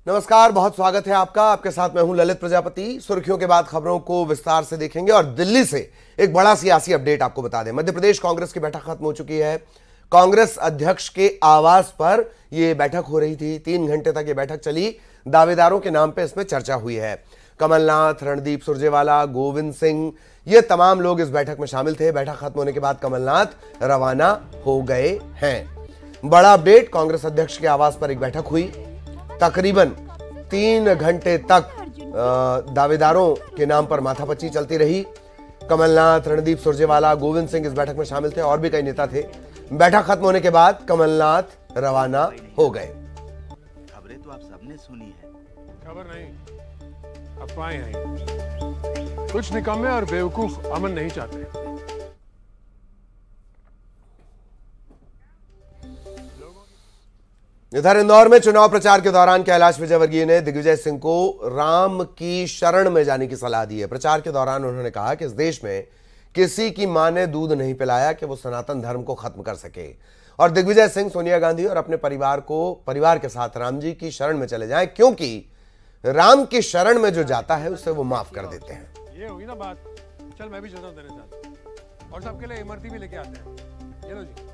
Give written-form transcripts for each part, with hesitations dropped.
नमस्कार, बहुत स्वागत है आपका। आपके साथ मैं हूं ललित प्रजापति। सुर्खियों के बाद खबरों को विस्तार से देखेंगे और दिल्ली से एक बड़ा सियासी अपडेट आपको बता दें। मध्य प्रदेश कांग्रेस की बैठक खत्म हो चुकी है। कांग्रेस अध्यक्ष के आवास पर यह बैठक हो रही थी। 3 घंटे तक यह बैठक चली। दावेदारों के नाम पे इसमें चर्चा हुई है। कमलनाथ, रणदीप सुरजेवाला, गोविंद सिंह, ये तमाम लोग इस बैठक में शामिल थे। बैठक खत्म होने के बाद कमलनाथ रवाना हो गए हैं। बड़ा अपडेट, कांग्रेस अध्यक्ष के आवास पर एक बैठक हुई। तकरीबन 3 घंटे तक दावेदारों के नाम पर माथापच्ची चलती रही। कमलनाथ, रणदीप सुरजेवाला, गोविंद सिंह इस बैठक में शामिल थे और भी कई नेता थे। बैठक खत्म होने के बाद कमलनाथ रवाना हो गए। खबरें तो आप सबने सुनी है। खबर नहीं, अफवाहें हैं। कुछ निकम्मे और बेवकूफ अमन नहीं चाहते। इधर इंदौर में चुनाव प्रचार के दौरान कैलाश विजयवर्गीय ने दिग्विजय सिंह को राम की शरण में जाने की सलाह दी है। प्रचार के दौरान उन्होंने कहा कि इस देश में किसी की मां ने दूध नहीं पिलाया कि वो सनातन धर्म को खत्म कर सके, और दिग्विजय सिंह सोनिया गांधी और अपने परिवार के साथ राम जी की शरण में चले जाएं, क्योंकि राम की शरण में जो जाता है उसे वो माफ कर देते हैं। ये हुई ना बात। चल मैं भी चलता हूं तेरे साथ, और सबके लिए इमरती भी लेके आते हैं। ये लो जी।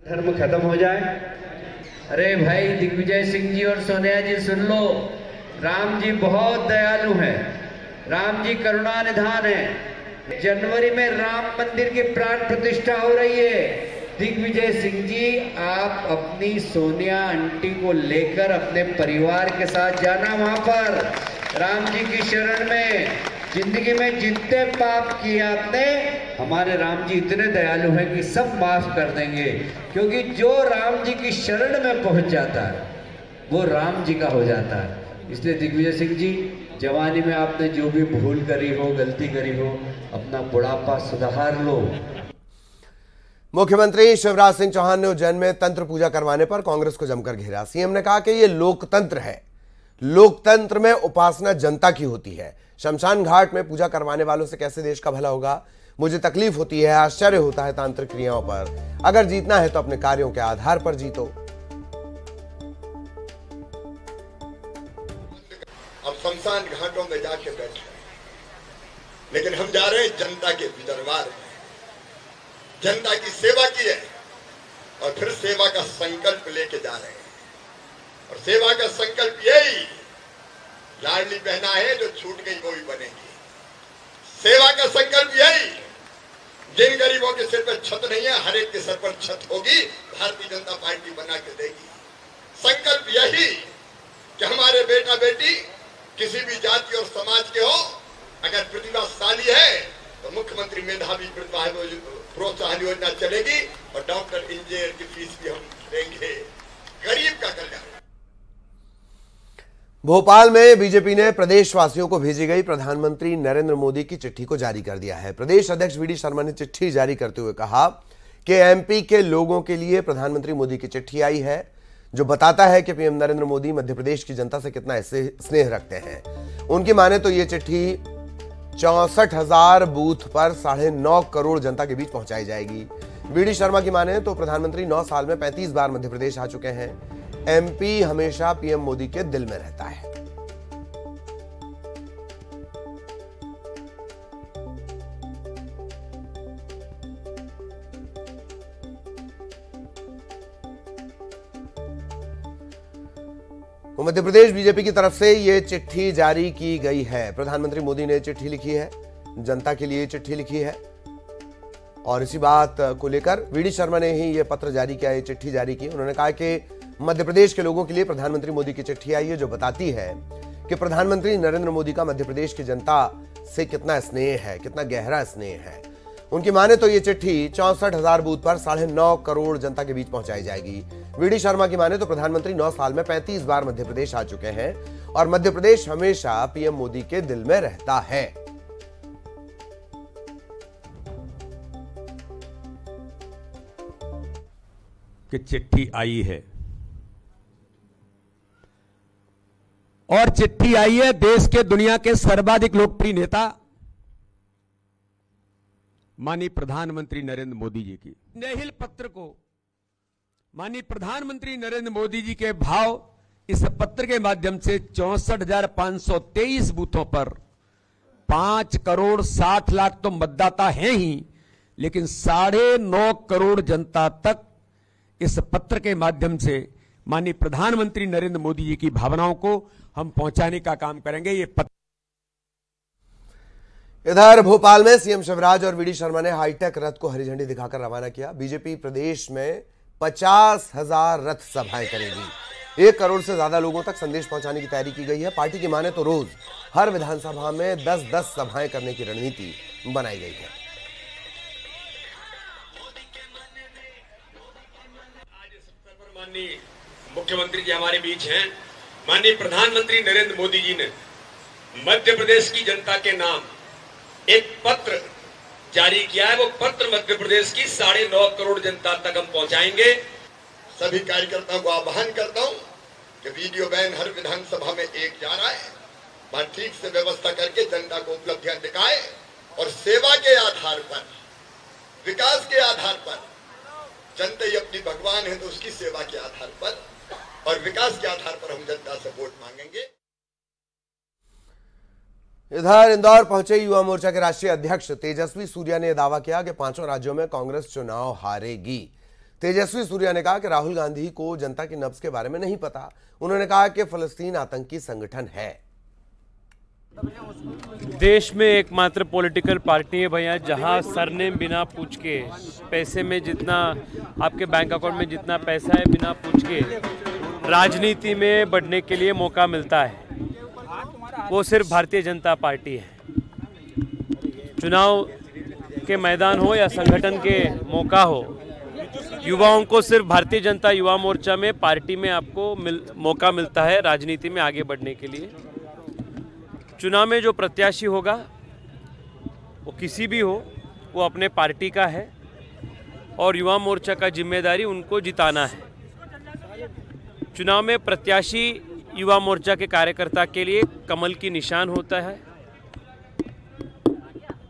धर्म खत्म हो जाए। अरे भाई दिग्विजय सिंह जी और सोनिया जी सुन लो, राम जी बहुत दयालु हैं, राम जी करुणा निधान है। जनवरी में राम मंदिर की प्राण प्रतिष्ठा हो रही है। दिग्विजय सिंह जी, आप अपनी सोनिया आंटी को लेकर अपने परिवार के साथ जाना वहां पर राम जी की शरण में। जिंदगी में जितने पाप किए आपने, हमारे राम जी इतने दयालु हैं कि सब माफ कर देंगे, क्योंकि जो राम जी की शरण में पहुंच जाता है वो राम जी का हो जाता है। इसलिए दिग्विजय सिंह जी, जवानी में आपने जो भी भूल करी हो, गलती करी हो, अपना बुढ़ापा सुधार लो। मुख्यमंत्री शिवराज सिंह चौहान ने उज्जैन में तंत्र पूजा करवाने पर कांग्रेस को जमकर घेरा। सीएम ने कहा कि यह लोकतंत्र है, लोकतंत्र में उपासना जनता की होती है। शमशान घाट में पूजा करवाने वालों से कैसे देश का भला होगा? मुझे तकलीफ होती है, आश्चर्य होता है तांत्रिक क्रियाओं पर। अगर जीतना है तो अपने कार्यों के आधार पर जीतो। अब शमशान घाटों में जाके बैठे, लेकिन हम जा रहे हैं जनता के दरबार में। जनता की सेवा की है और फिर सेवा का संकल्प लेके जा रहे हैं। और सेवा का संकल्प यही, लाडली बहना है जो छूट गई वो भी बनेगी। सेवा का संकल्प यही, जिन गरीबों के सिर पर छत नहीं है, हर एक के सर पर छत होगी, भारतीय जनता पार्टी बना के देगी। संकल्प यही कि हमारे बेटा बेटी किसी भी जाति और समाज के हो, अगर प्रतिभाशाली है तो मुख्यमंत्री मेधावी प्रतिभा प्रोत्साहन योजना चलेगी और डॉक्टर इंजीनियर की फीस भी हम देंगे। गरीब का कल्याण। भोपाल में बीजेपी ने प्रदेशवासियों को भेजी गई प्रधानमंत्री नरेंद्र मोदी की चिट्ठी को जारी कर दिया है। प्रदेश अध्यक्ष वीडी शर्मा ने चिट्ठी जारी करते हुए कहा कि एमपी के लोगों के लिए प्रधानमंत्री मोदी की चिट्ठी आई है, जो बताता है कि पीएम नरेंद्र मोदी मध्य प्रदेश की जनता से कितना स्नेह रखते हैं। उनकी माने तो ये चिट्ठी 64,000 बूथ पर 9.5 करोड़ जनता के बीच पहुंचाई जाएगी। वीडी शर्मा की माने तो प्रधानमंत्री 9 साल में 35 बार मध्य प्रदेश आ चुके हैं। एमपी हमेशा पीएम मोदी के दिल में रहता है। मध्य प्रदेश बीजेपी की तरफ से यह चिट्ठी जारी की गई है। प्रधानमंत्री मोदी ने चिट्ठी लिखी है, जनता के लिए चिट्ठी लिखी है, और इसी बात को लेकर वीडी शर्मा ने ही यह पत्र जारी किया, ये चिट्ठी जारी की। उन्होंने कहा कि मध्य प्रदेश के लोगों के लिए प्रधानमंत्री मोदी की चिट्ठी आई है, जो बताती है कि प्रधानमंत्री नरेंद्र मोदी का मध्य प्रदेश की जनता से कितना स्नेह है, कितना गहरा स्नेह है। उनकी माने तो ये चिट्ठी 64,000 बूथ पर 9.5 करोड़ जनता के बीच पहुंचाई जाएगी। वीडी शर्मा की माने तो प्रधानमंत्री 9 साल में 35 बार मध्य प्रदेश आ चुके हैं और मध्य प्रदेश हमेशा पीएम मोदी के दिल में रहता है। कि चिट्ठी आई है और चिट्ठी आई है देश के दुनिया के सर्वाधिक लोकप्रिय नेता माननीय प्रधानमंत्री नरेंद्र मोदी जी की नेहिल पत्र को माननीय प्रधानमंत्री नरेंद्र मोदी जी के भाव इस पत्र के माध्यम से 64,523 बूथों पर 5,60,00,000 तो मतदाता हैं ही, लेकिन 9.5 करोड़ जनता तक इस पत्र के माध्यम से माननीय प्रधानमंत्री नरेंद्र मोदी जी की भावनाओं को हम पहुंचाने का काम करेंगे। ये पत्र इधर भोपाल में सीएम शिवराज और वीडी शर्मा ने हाईटेक रथ को हरी झंडी दिखाकर रवाना किया। बीजेपी प्रदेश में 50,000 रथ सभाएं करेगी। 1 करोड़ से ज्यादा लोगों तक संदेश पहुंचाने की तैयारी की गई है। पार्टी की माने तो रोज हर विधानसभा में 10-10 सभाएं करने की रणनीति बनाई गई है। आज इस अवसर पर माननीय मुख्यमंत्री जी हमारे बीच हैं। माननीय प्रधानमंत्री नरेंद्र मोदी जी ने मध्य प्रदेश की जनता के नाम एक पत्र जारी किया है। वो पत्र मध्य प्रदेश की 9.5 करोड़ जनता तक हम पहुंचाएंगे। सभी कार्यकर्ताओं को आह्वान करता हूं कि वीडियो वैन हर विधानसभा में एक जा रहा है, वहां ठीक से व्यवस्था करके जनता को उपलब्धियां दिखाए और सेवा के आधार पर, विकास के आधार पर, जनता ही अपनी भगवान है तो उसकी सेवा के आधार पर और विकास के आधार पर हम जनता से वोट मांगेंगे। इधर इंदौर पहुंचे युवा मोर्चा के राष्ट्रीय अध्यक्ष तेजस्वी सूर्या ने दावा किया कि 5 राज्यों में कांग्रेस चुनाव हारेगी। तेजस्वी सूर्या ने कहा कि राहुल गांधी को जनता की नब्ज के बारे में नहीं पता। उन्होंने कहा कि फलस्तीन आतंकी संगठन है। देश में एकमात्र पॉलिटिकल पार्टी है भैया जहां सरनेम बिना पूछ के, पैसे में जितना आपके बैंक अकाउंट में जितना पैसा है बिना पूछ के राजनीति में बढ़ने के लिए मौका मिलता है, वो सिर्फ भारतीय जनता पार्टी है। चुनाव के मैदान हो या संगठन के मौका हो, युवाओं को सिर्फ भारतीय जनता युवा मोर्चा में पार्टी में आपको मौका मिलता है राजनीति में आगे बढ़ने के लिए। चुनाव में जो प्रत्याशी होगा वो किसी भी हो, वो अपने पार्टी का है और युवा मोर्चा का जिम्मेदारी उनको जिताना है। चुनाव में प्रत्याशी युवा मोर्चा के कार्यकर्ता के लिए कमल की निशान होता है,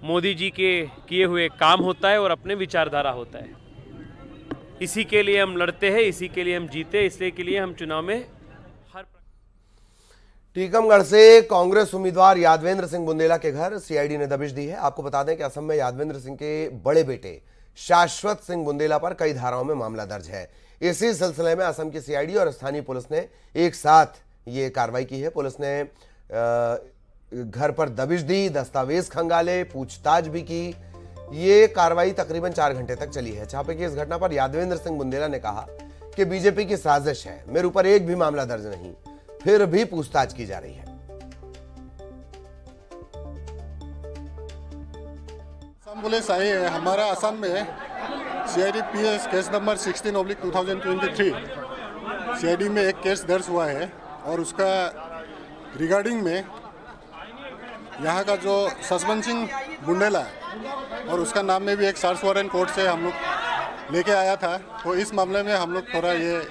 मोदी जी के किए हुए काम होता है और अपने विचारधारा होता है। इसी के लिए हम लड़ते हैं, इसी के लिए हम जीते, इसलिए के लिए हम चुनाव में हर। टीकमगढ़ से कांग्रेस उम्मीदवार यादवेंद्र सिंह बुंदेला के घर सीआईडी ने दबिश दी है। आपको बता दें कि असम में यादवेंद्र सिंह के बड़े बेटे शाश्वत सिंह बुंदेला पर कई धाराओं में मामला दर्ज है। इसी सिलसिले में असम की सीआईडी और स्थानीय पुलिस ने एक साथ ये कार्रवाई की है। पुलिस ने घर पर दबिश दी, दस्तावेज खंगाले, पूछताछ भी की। ये कार्रवाई तकरीबन 4 घंटे तक चली है। छापे की इस घटना पर यादवेंद्र सिंह बुंदेला ने कहा कि बीजेपी की साजिश है, मेरे ऊपर एक भी मामला दर्ज नहीं, फिर भी पूछताछ की जा रही है। असम पुलिस आई है। हमारा असम में CID PS case number 16/2023 CID में एक केस दर्ज हुआ है और उसका रिगार्डिंग में यहाँ का जो ससबंद सिंह बुंदेला है और उसका नाम में भी एक सर्च वारंट कोर्ट से हम लोग लेके आया था। तो इस मामले में हम लोग थोड़ा ये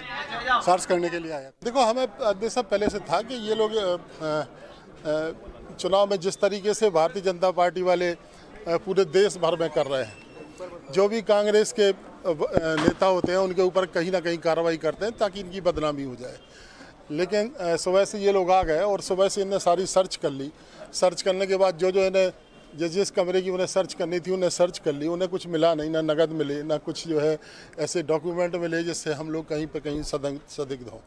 सर्च करने के लिए आया। देखो, हमें अंदेशा पहले से था कि ये लोग चुनाव में जिस तरीके से भारतीय जनता पार्टी वाले पूरे देश भर में कर रहे हैं, जो भी कांग्रेस के नेता होते हैं उनके ऊपर कहीं ना कहीं कार्रवाई करते हैं ताकि इनकी बदनामी हो जाए। लेकिन सुबह से ये लोग आ गए और सुबह से इन्हें सारी सर्च कर ली। सर्च करने के बाद जो इन्हें जिस कमरे की उन्हें सर्च करनी थी उन्हें सर्च कर ली। उन्हें कुछ मिला नहीं, ना नगद मिले, ना कुछ जो है ऐसे डॉक्यूमेंट मिले जिससे हम लोग कहीं पे कहीं संदिग्ध हों।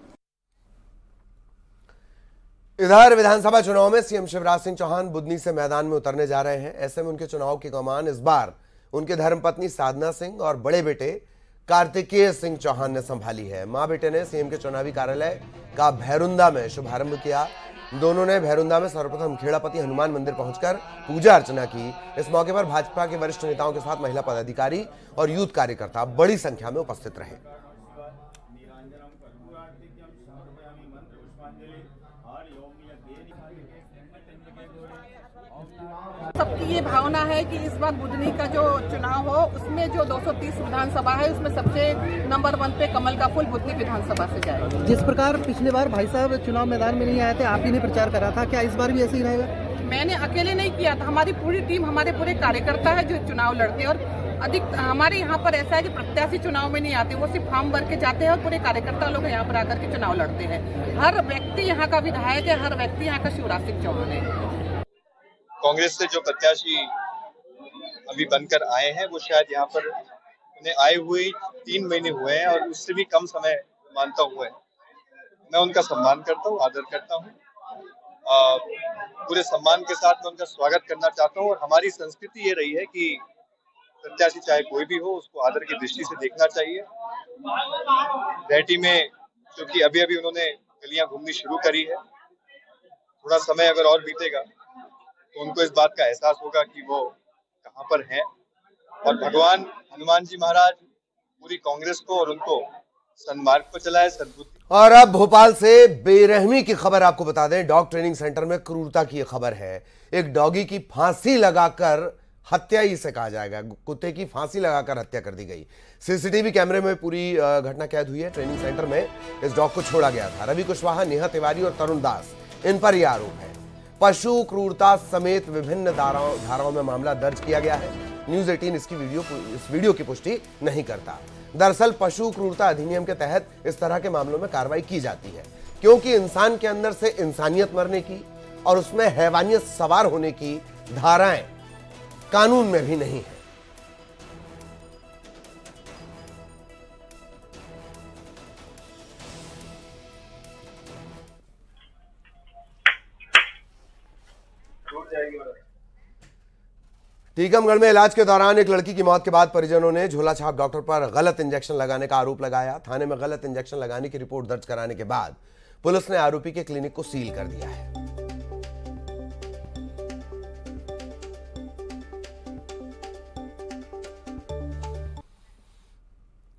इधर विधानसभा चुनाव में सीएम शिवराज सिंह चौहान बुधनी से मैदान में उतरने जा रहे हैं। ऐसे में उनके चुनाव की कमान इस बार उनके धर्मपत्नी साधना सिंह और बड़े बेटे कार्तिकेय सिंह चौहान ने संभाली है। मां बेटे ने सीएम के चुनावी कार्यालय का भैरुंदा में शुभारंभ किया। दोनों ने भैरुंदा में सर्वप्रथम खेड़ापति हनुमान मंदिर पहुंचकर पूजा अर्चना की। इस मौके पर भाजपा के वरिष्ठ नेताओं के साथ महिला पदाधिकारी और यूथ कार्यकर्ता बड़ी संख्या में उपस्थित रहे। सबकी ये भावना है कि इस बार बुधनी का जो चुनाव हो उसमें जो 230 विधानसभा है उसमें सबसे नंबर 1 पे कमल का फूल बुधनी विधानसभा से जाएगा। जिस प्रकार पिछले बार भाई साहब चुनाव मैदान में नहीं आए थे, आप ही ने प्रचार करा था, क्या इस बार भी ऐसे ही रहेगा? मैंने अकेले नहीं किया था, हमारी पूरी टीम, हमारे पूरे कार्यकर्ता है जो चुनाव लड़ते हैं। और अधिक हमारे यहाँ पर ऐसा है कि प्रत्याशी चुनाव में नहीं आते, वो सिर्फ फॉर्म भर के जाते हैं और पूरे कार्यकर्ता लोग यहाँ पर आकर के चुनाव लड़ते हैं। हर व्यक्ति यहाँ का विधायक है, हर व्यक्ति यहाँ का शिवराज सिंह चौहान है। कांग्रेस से जो प्रत्याशी अभी बनकर आए हैं वो शायद यहाँ पर उन्हें आए हुए 3 महीने हुए हैं और उससे भी कम समय मानता हुआ है। मैं उनका सम्मान करता हूँ, आदर करता हूँ, पूरे सम्मान के साथ मैं उनका स्वागत करना चाहता हूँ। और हमारी संस्कृति ये रही है कि प्रत्याशी चाहे कोई भी हो उसको आदर की दृष्टि से देखना चाहिए। रेहटी में क्योंकि अभी अभी उन्होंने गलियां घूमनी शुरू करी है, थोड़ा समय अगर और बीतेगा तो उनको इस बात का एहसास होगा कि वो कहाँ पर हैं। और भगवान हनुमान जी महाराज पूरी कांग्रेस को और उनको सन्मार्ग पर चलाए, सद्बुद्धि। और अब भोपाल से बेरहमी की खबर आपको बता दें। डॉग ट्रेनिंग सेंटर में क्रूरता की खबर है। एक डॉगी की फांसी लगाकर हत्या ही से कहा जाएगा, कुत्ते की फांसी लगाकर हत्या कर दी गई। सीसीटीवी कैमरे में पूरी घटना कैद हुई है। ट्रेनिंग सेंटर में इस डॉग को छोड़ा गया था। रवि कुशवाहा, नेहा तिवारी और तरुण दास, इन पर यह आरोप है। पशु क्रूरता समेत विभिन्न धाराओं में मामला दर्ज किया गया है। न्यूज 18 इस वीडियो की पुष्टि नहीं करता। दरअसल पशु क्रूरता अधिनियम के तहत इस तरह के मामलों में कार्रवाई की जाती है, क्योंकि इंसान के अंदर से इंसानियत मरने की और उसमें हैवानियत सवार होने की धाराएं कानून में भी नहीं है। टीकमगढ़ में इलाज के दौरान एक लड़की की मौत के बाद परिजनों ने झोला छाप डॉक्टर पर गलत इंजेक्शन लगाने का आरोप लगाया। थाने में गलत इंजेक्शन लगाने की रिपोर्ट दर्ज कराने के बाद पुलिस ने आरोपी के क्लिनिक को सील कर दिया है।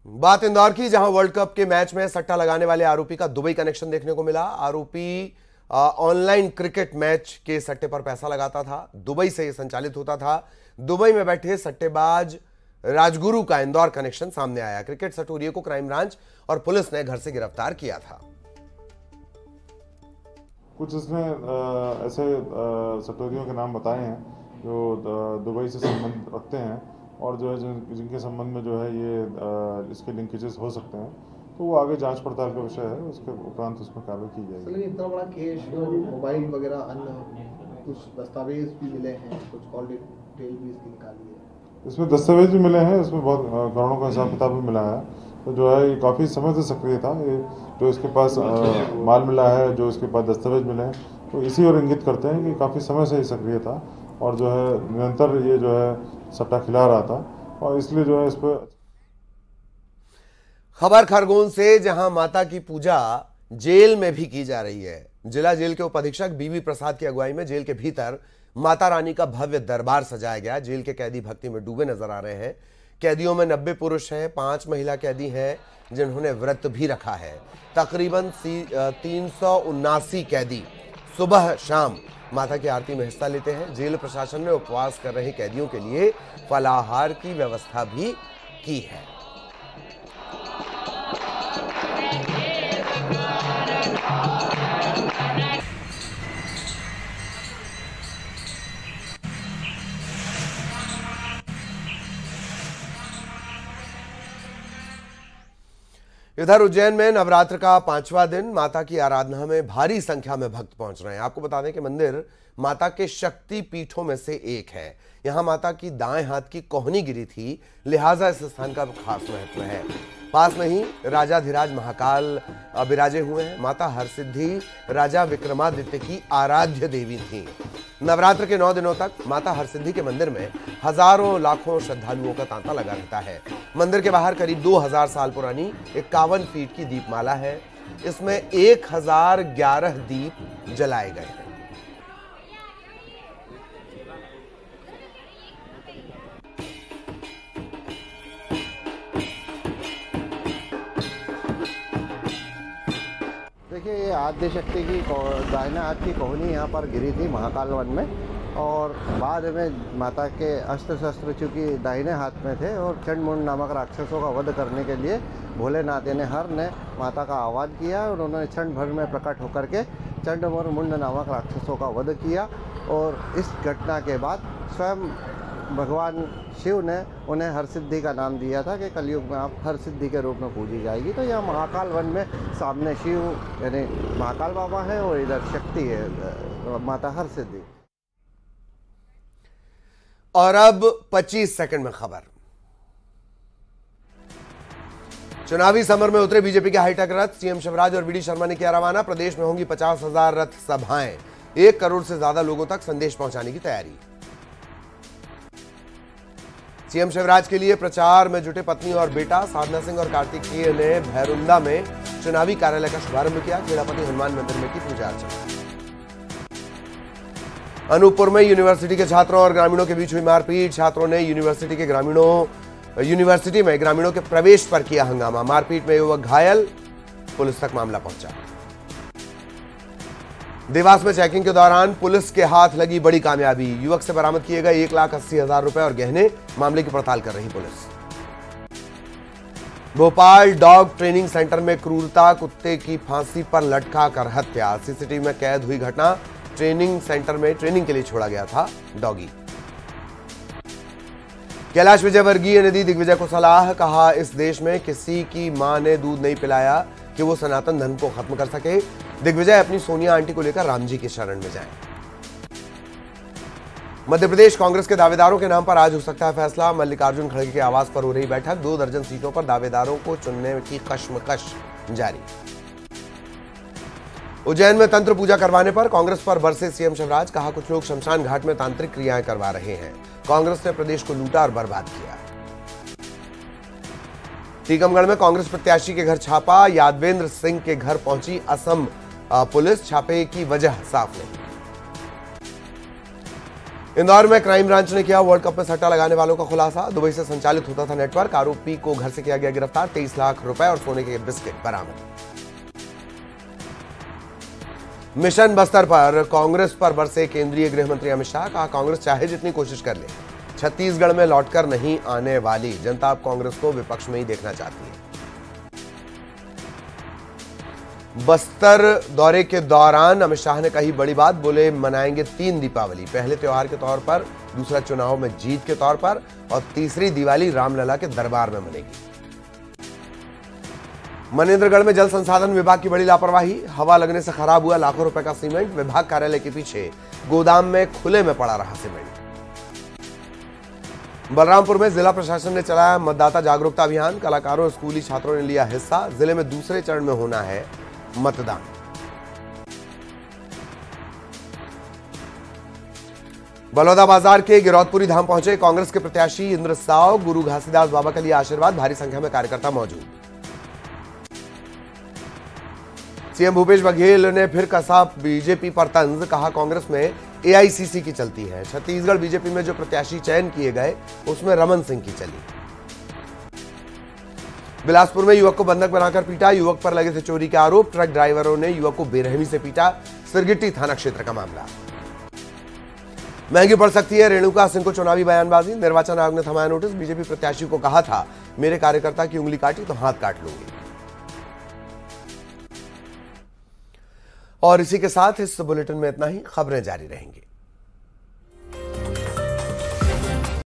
बात इंदौर की, जहां वर्ल्ड कप के मैच में सट्टा लगाने वाले आरोपी का दुबई कनेक्शन देखने को मिला। आरोपी ऑनलाइन क्रिकेट मैच के सट्टे पर पैसा लगाता था। दुबई से यह संचालित होता था। दुबई में बैठे सट्टेबाज राजगुरु का इंदौर कनेक्शन सामने आया। क्रिकेट सटोरिये को क्राइम ब्रांच और पुलिस ने घर से गिरफ्तार किया था। कुछ इसने ऐसे सटोरियों के नाम बताए हैं जो दुबई से संबंध रखते हैं और जो है जिनके संबंध में जो है ये इसके लिंकेजेस हो सकते हैं, तो वो आगे जांच पड़ताल का विषय है। उसके उपरांत उसमें कार्रवाई की जाएगी। इतना बड़ा केस, मोबाइल वगैरह अन्य कुछ दस्तावेज भी मिले हैं, कुछ कॉल डिटेल भी इसकी निकाली है। इसमें दस्तावेज भी मिले हैं, इसमें बहुत करोड़ों का हिसाब किताब भी मिला है। तो जो है ये काफ़ी समय से सक्रिय था। ये जो इसके पास माल मिला है, जो इसके पास दस्तावेज मिले हैं, तो इसी और इंगित करते हैं कि काफ़ी समय से ही सक्रिय था और जो है निरंतर ये जो है सट्टा खिला रहा था और इसलिए जो है इस पर। खबर खरगोन से, जहां माता की पूजा जेल में भी की जा रही है। जिला जेल के उपाधीक्षक बीवी प्रसाद की अगुवाई में जेल के भीतर माता रानी का भव्य दरबार सजाया गया। जेल के कैदी भक्ति में डूबे नजर आ रहे हैं। कैदियों में 90 पुरुष हैं, 5 महिला कैदी हैं जिन्होंने व्रत भी रखा है। तकरीबन 379 कैदी सुबह शाम माता की आरती में हिस्सा लेते हैं। जेल प्रशासन ने उपवास कर रहे कैदियों के लिए फलाहार की व्यवस्था भी की है। इधर उज्जैन में नवरात्र का 5वां दिन माता की आराधना में भारी संख्या में भक्त पहुंच रहे हैं। आपको बता दें कि मंदिर माता के शक्ति पीठों में से एक है। यहां माता की दाएं हाथ की कोहनी गिरी थी, लिहाजा इस स्थान का खास महत्व है। पास में ही राजाधिराज महाकाल विराजे हुए हैं। माता हरसिद्धि राजा विक्रमादित्य की आराध्य देवी थी। नवरात्र के 9 दिनों तक माता हरसिद्धि के मंदिर में हजारों लाखों श्रद्धालुओं का तांता लगा रहता है। मंदिर के बाहर करीब 2000 साल पुरानी 51 फीट की दीपमाला है। इसमें 1011 दीप जलाए गए हैं। देखिए, ये आद्य शक्ति की दाहिने हाथ की कोहनी यहाँ पर गिरी थी महाकाल वन में और बाद में माता के अस्त्र शस्त्र चूँकि दाहिने हाथ में थे और चंडमुंड नामक राक्षसों का वध करने के लिए भोलेनाथ ने हर ने माता का आह्वान किया और उन्होंने क्षण भर में प्रकट होकर के चंडमुंड नामक राक्षसों का वध किया और इस घटना के बाद स्वयं भगवान शिव ने उन्हें हरसिद्धि का नाम दिया था कि कलयुग में आप हरसिद्धि के रूप में पूजी जाएगी। तो यहाँ महाकाल वन में सामने शिव यानी महाकाल बाबा है और इधर शक्ति है माता हरसिद्धि। और अब 25 सेकंड में खबर। चुनावी समर में उतरे बीजेपी के हाईटेक रथ। सीएम शिवराज और वीडी शर्मा ने किया रवाना। प्रदेश में होंगी 50,000 रथ सभाएं। 1 करोड़ से ज्यादा लोगों तक संदेश पहुंचाने की तैयारी। सीएम शिवराज के लिए प्रचार में जुटे पत्नी और बेटा। साधना सिंह और कार्तिकेय ने भैरुंदा में चुनावी कार्यालय का शुभारंभ किया। खेड़ापति हनुमान मंदिर में की पूजा अर्चना। अनूपपुर में यूनिवर्सिटी के छात्रों और ग्रामीणों के बीच हुई मारपीट। छात्रों ने यूनिवर्सिटी में ग्रामीणों के प्रवेश पर किया हंगामा। मारपीट में युवक घायल, पुलिस तक मामला पहुंचा। देवास में चेकिंग के दौरान पुलिस के हाथ लगी बड़ी कामयाबी। युवक से बरामद किए गए 1,80,000 रुपए और गहने। मामले की पड़ताल कर रही police. Bhopal dog training centre में क्रूरता। कुत्ते की फांसी पर लटका कर हत्या। सीसीटीवी में कैद हुई घटना। ट्रेनिंग सेंटर में ट्रेनिंग के लिए छोड़ा गया था डॉगी। कैलाश विजयवर्गीय ने दी दिग्विजय को सलाह। कहा, इस देश में किसी की मां ने दूध नहीं पिलाया कि वो सनातन धर्म को खत्म कर सके। दिग्विजय अपनी सोनिया आंटी को लेकर राम जी की शरण में जाएं। मध्य प्रदेश कांग्रेस के दावेदारों के नाम पर आज हो सकता है फैसला। मल्लिकार्जुन खड़गे के आवास पर हो रही बैठक। 2 दर्जन सीटों पर दावेदारों को चुनने की कश्मकश जारी। उज्जैन में तंत्र पूजा करवाने पर कांग्रेस पर बरसे सीएम शिवराज। कहा, कुछ लोग शमशान घाट में तांत्रिक क्रियाएं करवा रहे हैं। कांग्रेस ने प्रदेश को लूटा और बर्बाद किया। टीकमगढ़ में कांग्रेस प्रत्याशी के घर छापा। यादवेंद्र सिंह के घर पहुंची असम पुलिस। छापे की वजह साफ नहीं। इंदौर में क्राइम ब्रांच ने किया वर्ल्ड कप में सट्टा लगाने वालों का खुलासा। दुबई से संचालित होता था नेटवर्क। आरोपी को घर से किया गया गिरफ्तार। 23 लाख रुपए और सोने के बिस्किट बरामद। मिशन बस्तर पर कांग्रेस पर बरसे केंद्रीय गृह मंत्री अमित शाह। कहा, कांग्रेस चाहे जितनी कोशिश कर ले, छत्तीसगढ़ में लौटकर नहीं आने वाली। जनता अब कांग्रेस को विपक्ष में ही देखना चाहती है। बस्तर दौरे के दौरान अमित शाह ने कही बड़ी बात। बोले, मनाएंगे 3 दीपावली। पहले त्योहार के तौर पर, दूसरा चुनाव में जीत के तौर पर और तीसरी दिवाली रामलला के दरबार में मनेगी। मनेंद्रगढ़ में जल संसाधन विभाग की बड़ी लापरवाही। हवा लगने से खराब हुआ लाखों रुपए का सीमेंट। विभाग कार्यालय के पीछे गोदाम में खुले में पड़ा रहा सीमेंट। बलरामपुर में जिला प्रशासन ने चलाया मतदाता जागरूकता अभियान। कलाकारों और स्कूली छात्रों ने लिया हिस्सा। जिले में दूसरे चरण में होना है मतदान। बलौदा बाजार के गिरौदपुरी धाम पहुंचे कांग्रेस के प्रत्याशी इंद्र साव। गुरु घासीदास बाबा के लिए आशीर्वाद। भारी संख्या में कार्यकर्ता मौजूद। सीएम भूपेश बघेल ने फिर कसा बीजेपी पर तंज। कहा, कांग्रेस में एआईसीसी की चलती है। छत्तीसगढ़ बीजेपी में जो प्रत्याशी चयन किए गए उसमें रमन सिंह की चली। बिलासपुर में युवक को बंधक बनाकर पीटा। युवक पर लगे थे चोरी के आरोप। ट्रक ड्राइवरों ने युवक को बेरहमी से पीटा। सिरगिट्टी थाना क्षेत्र का मामला। महंगी पड़ सकती है रेणुका सिंह को चुनावी बयानबाजी। निर्वाचन आयोग ने थमाया नोटिस। बीजेपी प्रत्याशी को कहा था, मेरे कार्यकर्ता की उंगली काटी तो हाथ काट लूंगी। और इसी के साथ इस बुलेटिन में इतना ही। खबरें जारी रहेंगी।